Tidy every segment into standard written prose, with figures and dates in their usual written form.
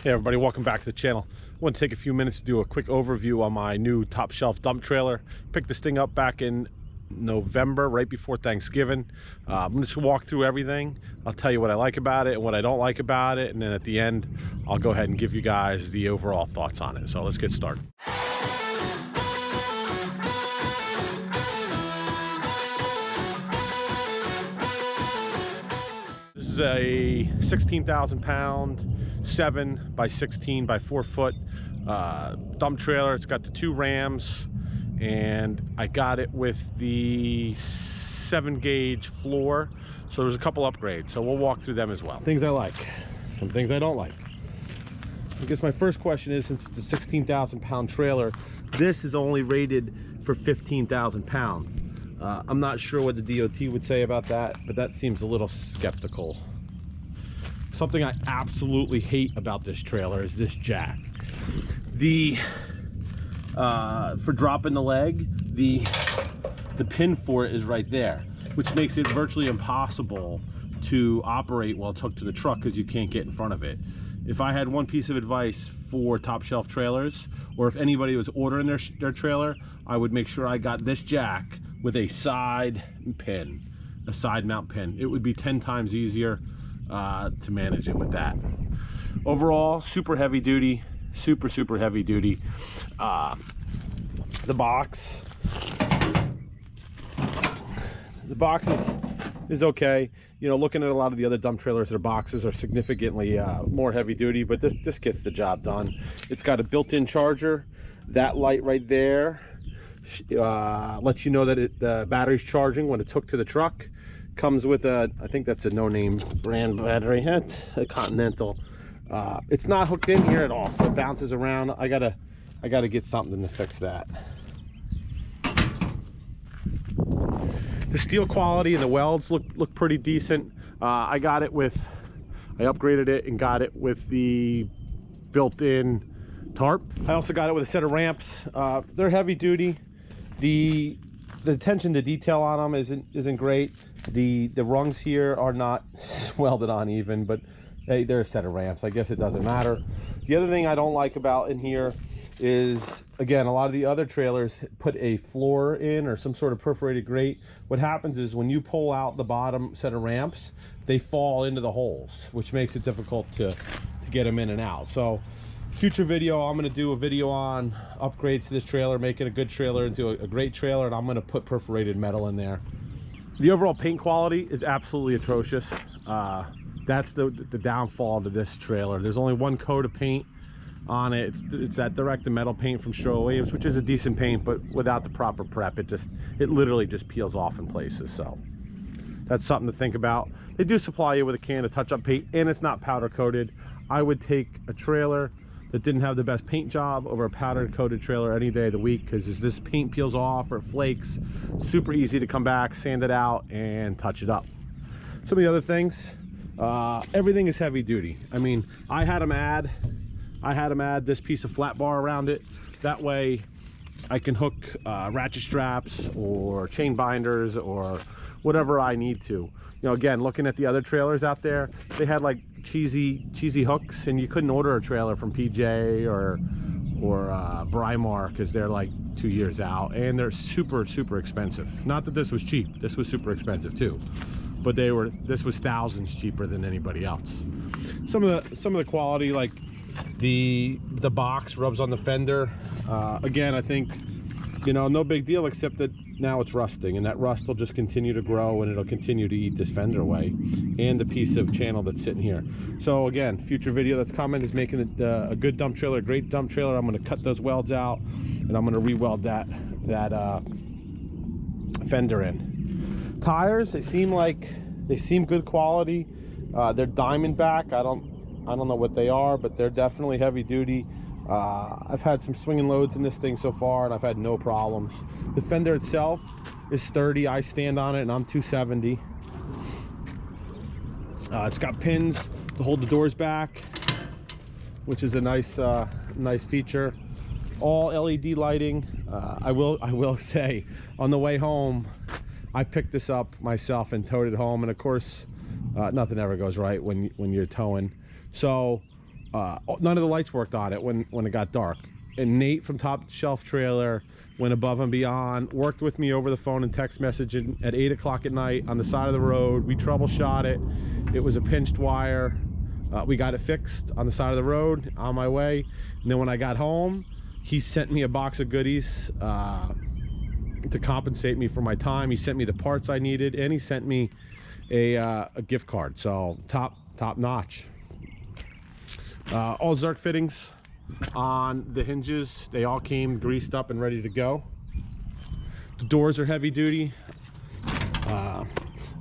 Hey everybody, welcome back to the channel. I want to take a few minutes to do a quick overview on my new top shelf dump trailer. Picked this thing up back in November, right before Thanksgiving. I'm just gonna walk through everything. I'll tell you what I like about it and what I don't like about it, and then at the end I'll go ahead and give you guys the overall thoughts on it. So let's get started. This is a 16,000 pound 7 by 16 by 4 foot dump trailer. It's got the 2 rams, and I got it with the 7 gauge floor, so there's a couple upgrades, so we'll walk through them as well. Things I like, some things I don't like. I guess my first question is, since it's a 16,000 pound trailer, this is only rated for 15,000 pounds. I'm not sure what the DOT would say about that, but that seems a little skeptical. Something I absolutely hate about this trailer is this jack. For dropping the leg, the pin for it is right there, which makes it virtually impossible to operate while it's hooked to the truck because you can't get in front of it. If I had one piece of advice for top shelf trailers, or if anybody was ordering their trailer, I would make sure I got this jack with a side pin, a side mount pin. It would be 10 times easier to manage it with that. Overall, super heavy duty, super heavy duty. The box is okay. You know, looking at a lot of the other dump trailers, their boxes are significantly more heavy duty, but this gets the job done. It's got a built-in charger. That light right there lets you know that the battery's charging when it's hooked to the truck. Comes with a, I think that's a no-name brand battery, a Continental. It's not hooked in here at all, so it bounces around. I gotta get something to fix that. The steel quality and the welds look pretty decent. I upgraded it and got it with the built-in tarp. I also got it with a set of ramps. They're heavy duty. The attention to detail on them isn't great. The rungs here are not welded on even, but they're a set of ramps. I guess it doesn't matter. The other thing I don't like about in here is, again, a lot of the other trailers put a floor in or some sort of perforated grate. What happens is when you pull out the bottom set of ramps, they fall into the holes, which makes it difficult to get them in and out. So future video, I'm going to do a video on upgrades to this trailer, making a good trailer into a great trailer, and I'm going to put perforated metal in there. The overall paint quality is absolutely atrocious. That's the downfall to this trailer. There's only one coat of paint on it. It's that direct to metal paint from Sherwin-Williams, which is a decent paint, but without the proper prep, it literally just peels off in places. So that's something to think about. They do supply you with a can of touch-up paint, and it's not powder coated. I would take a trailer that didn't have the best paint job over a powder coated trailer any day of the week, because as this paint peels off or flakes, super easy to come back, sand it out, and touch it up. Some of the other things, everything is heavy duty. I mean, I had them add this piece of flat bar around it. That way I can hook ratchet straps or chain binders or whatever I need to. You know, again, looking at the other trailers out there, they had like cheesy hooks, and you couldn't order a trailer from PJ or Brymar because they're like 2 years out, and they're super expensive. Not that this was cheap, this was super expensive too, but this was thousands cheaper than anybody else. Some of the quality, like the box rubs on the fender. Again, I think, you know, no big deal, except that now it's rusting, and that rust will just continue to grow, and it'll continue to eat this fender away and the piece of channel that's sitting here. So again, future video that's coming is making it a good dump trailer, a great dump trailer. I'm going to cut those welds out, and I'm going to re-weld that fender in. Tires, they seem good quality. They're Diamondback. I don't know what they are, but they're definitely heavy duty. I've had some swinging loads in this thing so far, and I've had no problems. The fender itself is sturdy. I stand on it, and I'm 270. It's got pins to hold the doors back, which is a nice feature. All LED lighting. I will say, on the way home, I picked this up myself and towed it home, and of course, nothing ever goes right when you're towing. So none of the lights worked on it when it got dark. And Nate from Top Shelf Trailer went above and beyond, worked with me over the phone and text messaging at 8 o'clock at night on the side of the road. We troubleshot it. It was a pinched wire. We got it fixed on the side of the road on my way. And then when I got home, he sent me a box of goodies to compensate me for my time. He sent me the parts I needed, and he sent me a gift card. So top notch. All Zerk fittings on the hinges, they all came greased up and ready to go. The doors are heavy duty.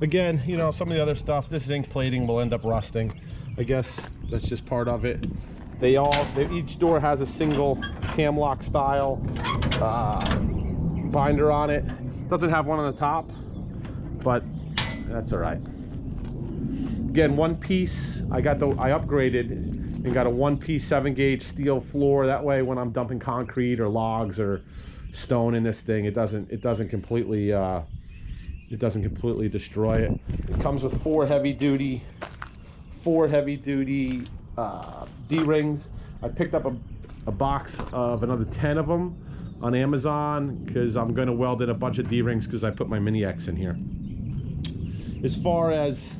Again, you know, some of the other stuff, this zinc plating will end up rusting. I guess that's just part of it. Each door has a single cam lock style binder on it. Doesn't have one on the top, but that's all right. Again, one piece. I upgraded and got a one-piece 7-gauge steel floor. That way, when I'm dumping concrete or logs or stone in this thing, it doesn't completely destroy it. It comes with four heavy duty D-rings. I picked up a box of another 10 of them on Amazon because I'm going to weld in a bunch of D-rings because I put my Mini X in here. As far as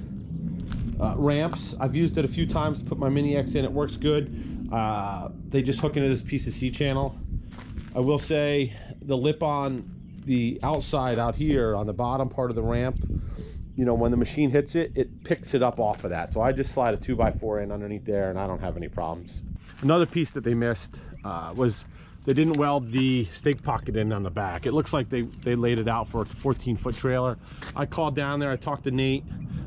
ramps, I've used it a few times to put my Mini X in. It works good. They just hook into this piece of C-channel. I will say the lip on the outside out here on the bottom part of the ramp, you know, when the machine hits it, it picks it up off of that. So I just slide a 2x4 in underneath there and I don't have any problems. Another piece that they missed was they didn't weld the stake pocket in on the back. It looks like they laid it out for a 14-foot trailer. I called down there, I talked to Nate.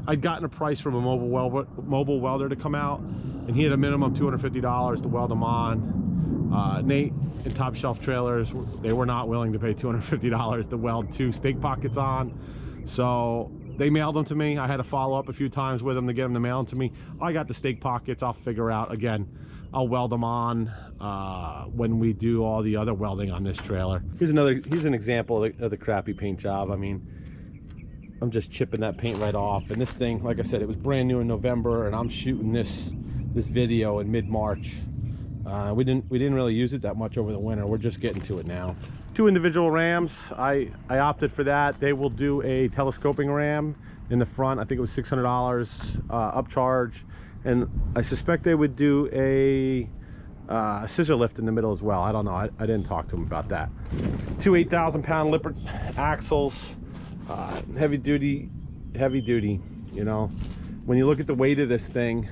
I'd gotten a price from a mobile welder to come out, and he had a minimum $250 to weld them on. Nate and Top Shelf Trailers, they were not willing to pay $250 to weld 2 stake pockets on. So they mailed them to me. I had to follow up a few times with them to get them to mail them to me. I got the stake pockets. I'll figure out, again, I'll weld them on when we do all the other welding on this trailer. Here's an example of the crappy paint job. I mean, I'm just chipping that paint right off. And this thing, like I said, it was brand new in November, and I'm shooting this video in mid-March. We didn't really use it that much over the winter. We're just getting to it now. 2 individual rams. I opted for that. They will do a telescoping ram in the front. I think it was $600 upcharge, and I suspect they would do a scissor lift in the middle as well. I don't know. I didn't talk to them about that. 2 8,000-pound Lippert axles. Heavy duty, you know. When you look at the weight of this thing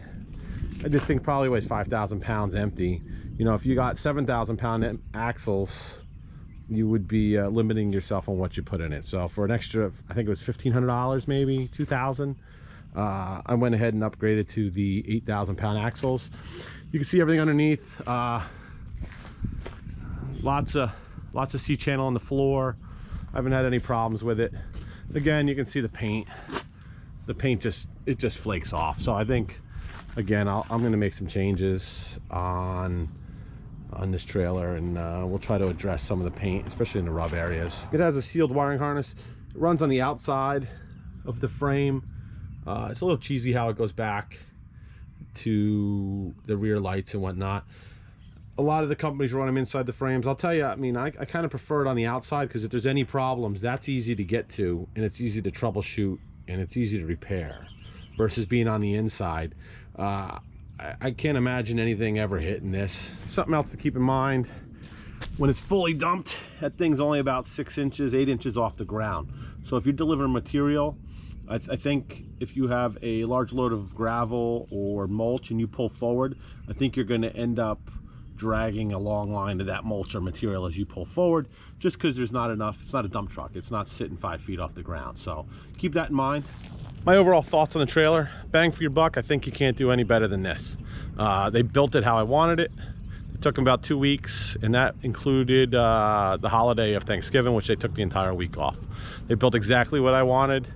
probably weighs 5,000 pounds empty. You know, if you got 7,000-pound axles, you would be limiting yourself on what you put in it. So for an extra, I think it was $1,500, maybe $2,000, I went ahead and upgraded to the 8,000-pound axles. You can see everything underneath. Lots of C-channel on the floor. I haven't had any problems with it. Again, you can see the paint. The paint just flakes off. So I think, again, I'm going to make some changes on this trailer, and we'll try to address some of the paint, especially in the rub areas. It has a sealed wiring harness. It runs on the outside of the frame. It's a little cheesy how it goes back to the rear lights and whatnot. A lot of the companies run them inside the frames. I'll tell you, I mean, I kind of prefer it on the outside because if there's any problems, that's easy to get to, and it's easy to troubleshoot, and it's easy to repair, versus being on the inside. I can't imagine anything ever hitting this. Something else to keep in mind, when it's fully dumped, that thing's only about 6 inches, 8 inches off the ground. So if you're delivering material, I think if you have a large load of gravel or mulch and you pull forward, I think you're going to end up dragging a long line of that mulch or material as you pull forward, just because there's not enough. It's not a dump truck. It's not sitting 5 feet off the ground. So keep that in mind. My overall thoughts on the trailer, bang for your buck. I think you can't do any better than this. They built it how I wanted it. It took them about 2 weeks, and that included the holiday of Thanksgiving, which they took the entire week off. They built exactly what I wanted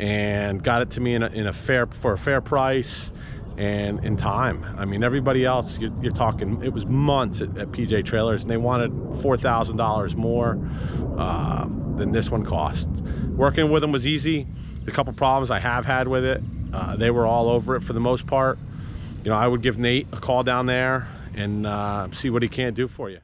and got it to me for a fair price and in time. I mean, everybody else, you're talking, it was months at PJ Trailers, and they wanted $4,000 more than this one cost. Working with them was easy. A couple problems I have had with it, they were all over it for the most part. you know, I would give Nate a call down there and see what he can't do for you.